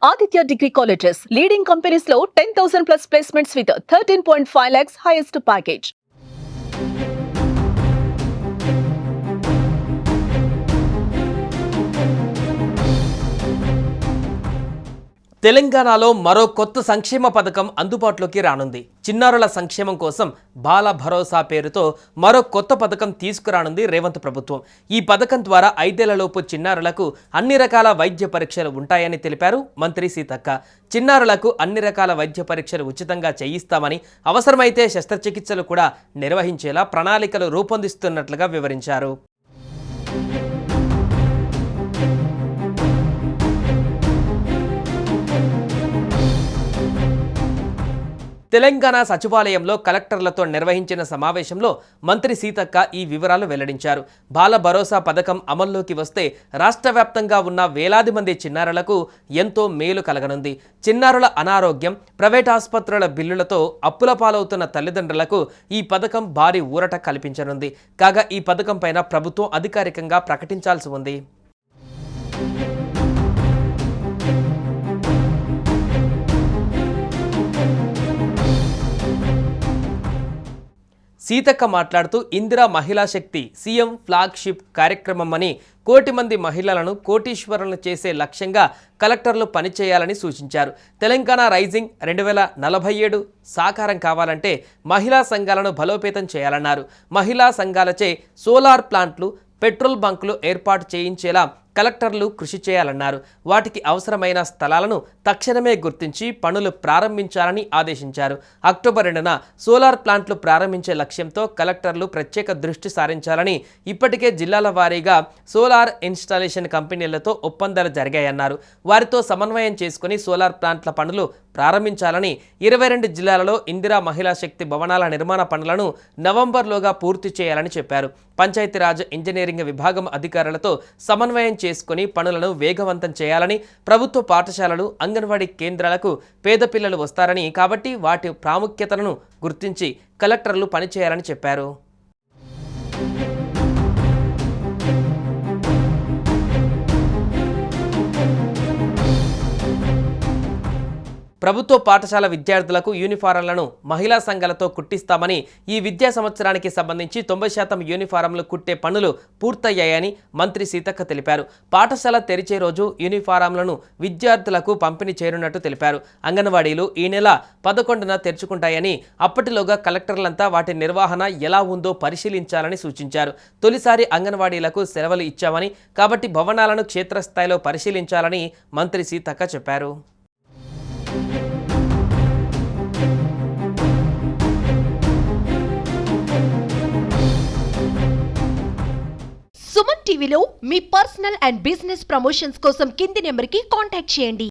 Aditya Degree Colleges, leading companies లో 10,000 plus placements with 13.5 lakhs highest package. తెలంగాణలో మరో కొత్త సంక్షేమ పథకం అందుబాటులోకి రానుంది. చిన్నారుల సంక్షేమం కోసం బాల భరోసా పేరుతో మరో కొత్త పథకం తీసుకురానుంది రేవంత్ ప్రభుత్వం. ఈ పథకం ద్వారా 5 ఏళ్లలోపు చిన్నారులకు అన్ని రకాల వైద్య పరీక్షలు ఉంటాయని తెలిపారు మంత్రి సీతక్క. చిన్నారులకు అన్ని రకాల వైద్య పరీక్షలు ఉచితంగా చేయిస్తామని, అవసరమైతే శస్త్రచికిత్సలు కూడా నిర్వహించేలా ప్రణాళికలు రూపొందిస్తున్నట్లుగా వివరించారు. తెలంగాణ సచివాలయంలో కలెక్టర్లతో నిర్వహించిన సమావేశంలో మంత్రి సీతక్క ఈ వివరాలు వెల్లడించారు. బాల భరోసా పథకం అమల్లోకి వస్తే రాష్ట్ర వ్యాప్తంగా ఉన్న వేలాది మంది చిన్నారులకు ఎంతో మేలు కలగనుంది. చిన్నారుల అనారోగ్యం, ప్రైవేట్ ఆసుపత్రుల బిల్లులతో అప్పుల పాలవుతున్న తల్లిదండ్రులకు ఈ పథకం భారీ ఊరట కల్పించనుంది. కాగా ఈ పథకం పైన ప్రభుత్వం అధికారికంగా ప్రకటించాల్సి ఉంది. సీతక్క మాట్లాడుతూ ఇందిరా మహిళా శక్తి సీఎం ఫ్లాగ్షిప్ కార్యక్రమం అని, 1 కోటి మంది మహిళలను కోటీశ్వరులను చేసే లక్ష్యంగా కలెక్టర్లు పనిచేయాలని సూచించారు. తెలంగాణ రైజింగ్ 2047 సాకారం కావాలంటే మహిళా సంఘాలను బలోపేతం చేయాలన్నారు. మహిళా సంఘాలచే సోలార్ ప్లాంట్లు, పెట్రోల్ బంకులు ఏర్పాటు చేయించేలా కలెక్టర్లు కృషి చేయాలన్నారు. వాటికి అవసరమైన స్థలాలను తక్షణమే గుర్తించి పనులు ప్రారంభించాలని ఆదేశించారు. అక్టోబర్ 2న సోలార్ ప్లాంట్లు ప్రారంభించే లక్ష్యంతో కలెక్టర్లు ప్రత్యేక దృష్టి సారించాలని, ఇప్పటికే జిల్లాల వారీగా సోలార్ ఇన్స్టాలేషన్ కంపెనీలతో ఒప్పందాలు జరిగాయన్నారు. వారితో సమన్వయం చేసుకుని సోలార్ ప్లాంట్ల పనులు ప్రారంభించాలని, 22 జిల్లాలలో ఇందిరా మహిళా శక్తి భవనాల నిర్మాణ పనులను నవంబర్లోగా పూర్తి చేయాలని చెప్పారు. పంచాయతీరాజ్ ఇంజనీరింగ్ విభాగం అధికారులతో సమన్వయం చేసుకుని పనులను వేగవంతం చేయాలని, ప్రభుత్వ పాఠశాలలు, అంగన్వాడీ కేంద్రాలకు పేద పిల్లలు వస్తారని, కాబట్టి వాటి ప్రాముఖ్యతలను గుర్తించి కలెక్టర్లు పనిచేయాలని చెప్పారు. ప్రభుత్వ పాఠశాల విద్యార్థులకు యూనిఫారంలను మహిళా సంఘాలతో కుట్టిస్తామని, ఈ విద్యా సంవత్సరానికి సంబంధించి 90% యూనిఫారంలు కుట్టే పనులు పూర్తయ్యాయని మంత్రి సీతక్క తెలిపారు. పాఠశాల తెరిచే రోజు యూనిఫారంలను విద్యార్థులకు పంపిణీ చేయనున్నట్టు తెలిపారు. అంగన్వాడీలు ఈ నెల 11న తెరుచుకుంటాయని, అప్పటిలోగా కలెక్టర్లంతా వాటి నిర్వహణ ఎలా ఉందో పరిశీలించాలని సూచించారు. తొలిసారి అంగన్వాడీలకు సెలవులు ఇచ్చామని, కాబట్టి భవనాలను క్షేత్రస్థాయిలో పరిశీలించాలని మంత్రి సీతక్క చెప్పారు. సుమన్ టీవీలో మీ పర్సనల్ అండ్ బిజినెస్ ప్రమోషన్స్ కోసం కింది నెంబర్కి కాంటాక్ట్ చేయండి.